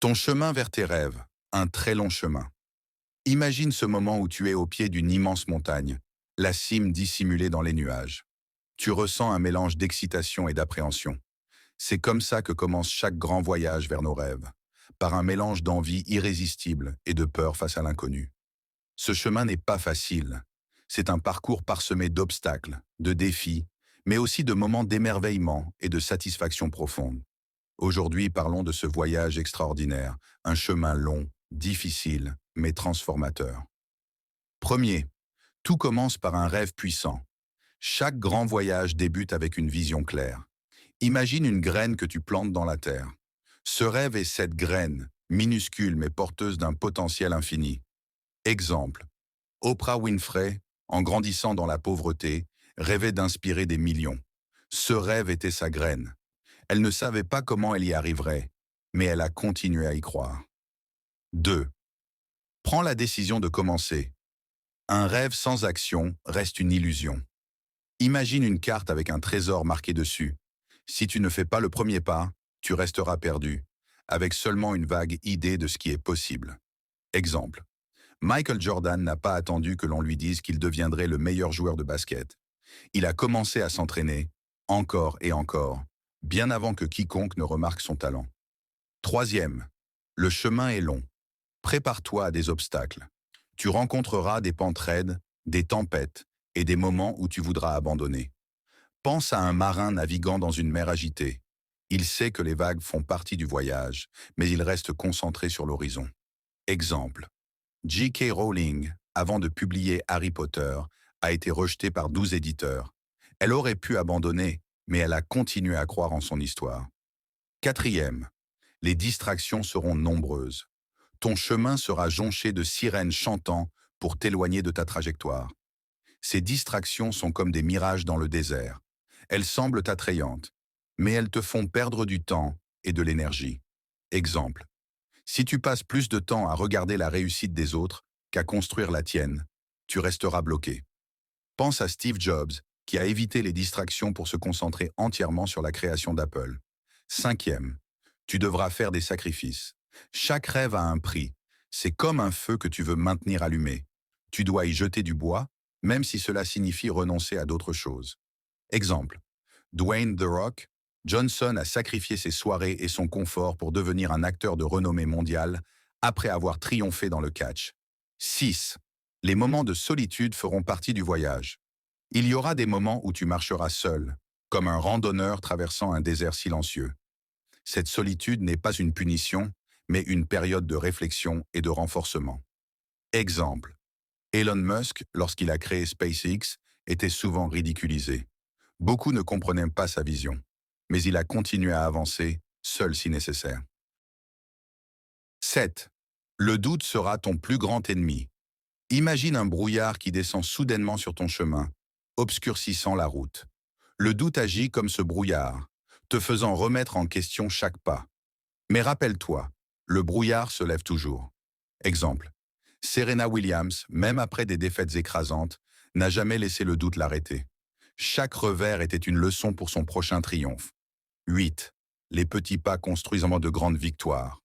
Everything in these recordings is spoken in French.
Ton chemin vers tes rêves, un très long chemin. Imagine ce moment où tu es au pied d'une immense montagne, la cime dissimulée dans les nuages. Tu ressens un mélange d'excitation et d'appréhension. C'est comme ça que commence chaque grand voyage vers nos rêves, par un mélange d'envie irrésistible et de peur face à l'inconnu. Ce chemin n'est pas facile. C'est un parcours parsemé d'obstacles, de défis, mais aussi de moments d'émerveillement et de satisfaction profonde. Aujourd'hui, parlons de ce voyage extraordinaire, un chemin long, difficile, mais transformateur. Premier, tout commence par un rêve puissant. Chaque grand voyage débute avec une vision claire. Imagine une graine que tu plantes dans la terre. Ce rêve est cette graine, minuscule mais porteuse d'un potentiel infini. Exemple, Oprah Winfrey, en grandissant dans la pauvreté, rêvait d'inspirer des millions. Ce rêve était sa graine. Elle ne savait pas comment elle y arriverait, mais elle a continué à y croire. 2. Prends la décision de commencer. Un rêve sans action reste une illusion. Imagine une carte avec un trésor marqué dessus. Si tu ne fais pas le premier pas, tu resteras perdu, avec seulement une vague idée de ce qui est possible. Exemple. Michael Jordan n'a pas attendu que l'on lui dise qu'il deviendrait le meilleur joueur de basket. Il a commencé à s'entraîner, encore et encore, bien avant que quiconque ne remarque son talent. Troisième, le chemin est long. Prépare-toi à des obstacles. Tu rencontreras des pentes raides, des tempêtes et des moments où tu voudras abandonner. Pense à un marin naviguant dans une mer agitée. Il sait que les vagues font partie du voyage, mais il reste concentré sur l'horizon. Exemple. J.K. Rowling, avant de publier Harry Potter, a été rejetée par 12 éditeurs. Elle aurait pu abandonner, mais elle a continué à croire en son histoire. Quatrième, les distractions seront nombreuses. Ton chemin sera jonché de sirènes chantant pour t'éloigner de ta trajectoire. Ces distractions sont comme des mirages dans le désert. Elles semblent attrayantes, mais elles te font perdre du temps et de l'énergie. Exemple. Si tu passes plus de temps à regarder la réussite des autres qu'à construire la tienne, tu resteras bloqué. Pense à Steve Jobs, qui a évité les distractions pour se concentrer entièrement sur la création d'Apple. Cinquième, tu devras faire des sacrifices. Chaque rêve a un prix. C'est comme un feu que tu veux maintenir allumé. Tu dois y jeter du bois, même si cela signifie renoncer à d'autres choses. Exemple, Dwayne The Rock Johnson a sacrifié ses soirées et son confort pour devenir un acteur de renommée mondiale après avoir triomphé dans le catch. 6. Les moments de solitude feront partie du voyage. Il y aura des moments où tu marcheras seul, comme un randonneur traversant un désert silencieux. Cette solitude n'est pas une punition, mais une période de réflexion et de renforcement. Exemple. Elon Musk, lorsqu'il a créé SpaceX, était souvent ridiculisé. Beaucoup ne comprenaient pas sa vision, mais il a continué à avancer, seul si nécessaire. 7. Le doute sera ton plus grand ennemi. Imagine un brouillard qui descend soudainement sur ton chemin, obscurcissant la route. Le doute agit comme ce brouillard, te faisant remettre en question chaque pas. Mais rappelle-toi, le brouillard se lève toujours. Exemple. Serena Williams, même après des défaites écrasantes, n'a jamais laissé le doute l'arrêter. Chaque revers était une leçon pour son prochain triomphe. 8. Les petits pas construisent de grandes victoires.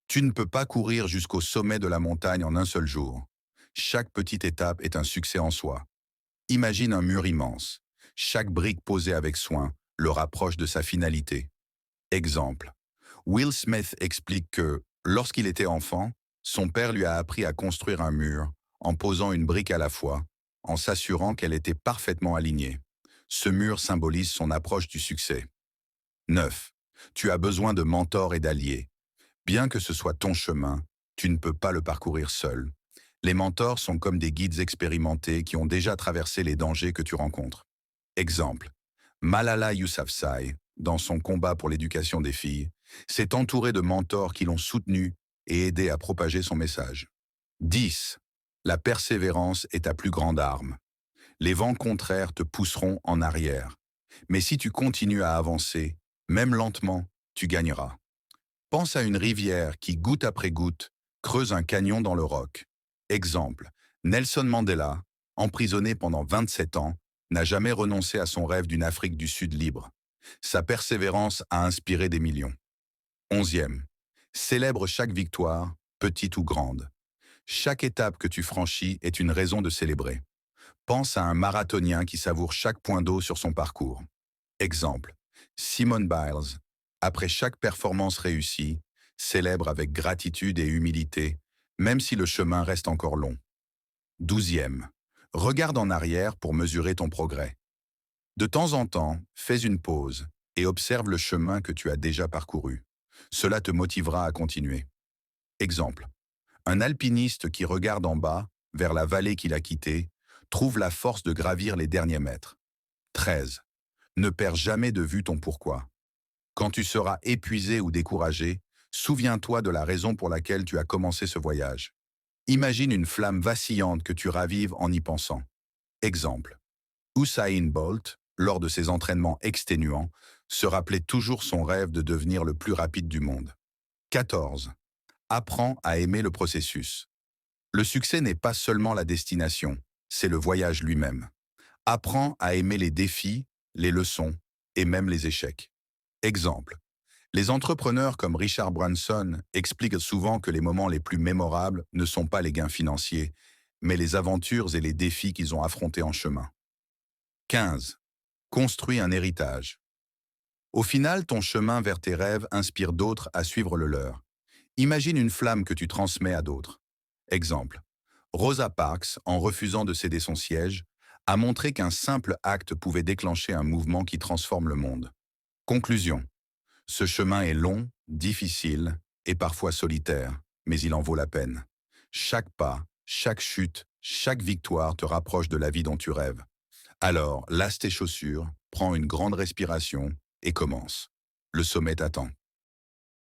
Tu ne peux pas courir jusqu'au sommet de la montagne en un seul jour. Chaque petite étape est un succès en soi. Imagine un mur immense. Chaque brique posée avec soin le rapproche de sa finalité. Exemple. Will Smith explique que, lorsqu'il était enfant, son père lui a appris à construire un mur en posant une brique à la fois, en s'assurant qu'elle était parfaitement alignée. Ce mur symbolise son approche du succès. 9. Tu as besoin de mentors et d'alliés. Bien que ce soit ton chemin, tu ne peux pas le parcourir seul. Les mentors sont comme des guides expérimentés qui ont déjà traversé les dangers que tu rencontres. Exemple. Malala Yousafzai, dans son combat pour l'éducation des filles, s'est entouré de mentors qui l'ont soutenu et aidé à propager son message. 10. La persévérance est ta plus grande arme. Les vents contraires te pousseront en arrière. Mais si tu continues à avancer, même lentement, tu gagneras. Pense à une rivière qui, goutte après goutte, creuse un canyon dans le roc. Exemple, Nelson Mandela, emprisonné pendant 27 ans, n'a jamais renoncé à son rêve d'une Afrique du Sud libre. Sa persévérance a inspiré des millions. 11e. Célèbre chaque victoire, petite ou grande. Chaque étape que tu franchis est une raison de célébrer. Pense à un marathonien qui savoure chaque point d'eau sur son parcours. Exemple, Simone Biles, après chaque performance réussie, célèbre avec gratitude et humilité, même si le chemin reste encore long. 12e. Regarde en arrière pour mesurer ton progrès. De temps en temps, fais une pause et observe le chemin que tu as déjà parcouru. Cela te motivera à continuer. Exemple, un alpiniste qui regarde en bas, vers la vallée qu'il a quittée, trouve la force de gravir les derniers mètres. 13. Ne perds jamais de vue ton pourquoi. Quand tu seras épuisé ou découragé, souviens-toi de la raison pour laquelle tu as commencé ce voyage. Imagine une flamme vacillante que tu ravives en y pensant. Exemple. Usain Bolt, lors de ses entraînements exténuants, se rappelait toujours son rêve de devenir le plus rapide du monde. 14. Apprends à aimer le processus. Le succès n'est pas seulement la destination, c'est le voyage lui-même. Apprends à aimer les défis, les leçons et même les échecs. Exemple. Les entrepreneurs comme Richard Branson expliquent souvent que les moments les plus mémorables ne sont pas les gains financiers, mais les aventures et les défis qu'ils ont affrontés en chemin. 15. Construis un héritage. Au final, ton chemin vers tes rêves inspire d'autres à suivre le leur. Imagine une flamme que tu transmets à d'autres. Exemple. Rosa Parks, en refusant de céder son siège, a montré qu'un simple acte pouvait déclencher un mouvement qui transforme le monde. Conclusion. Ce chemin est long, difficile et parfois solitaire, mais il en vaut la peine. Chaque pas, chaque chute, chaque victoire te rapproche de la vie dont tu rêves. Alors, lasse tes chaussures, prends une grande respiration et commence. Le sommet t'attend.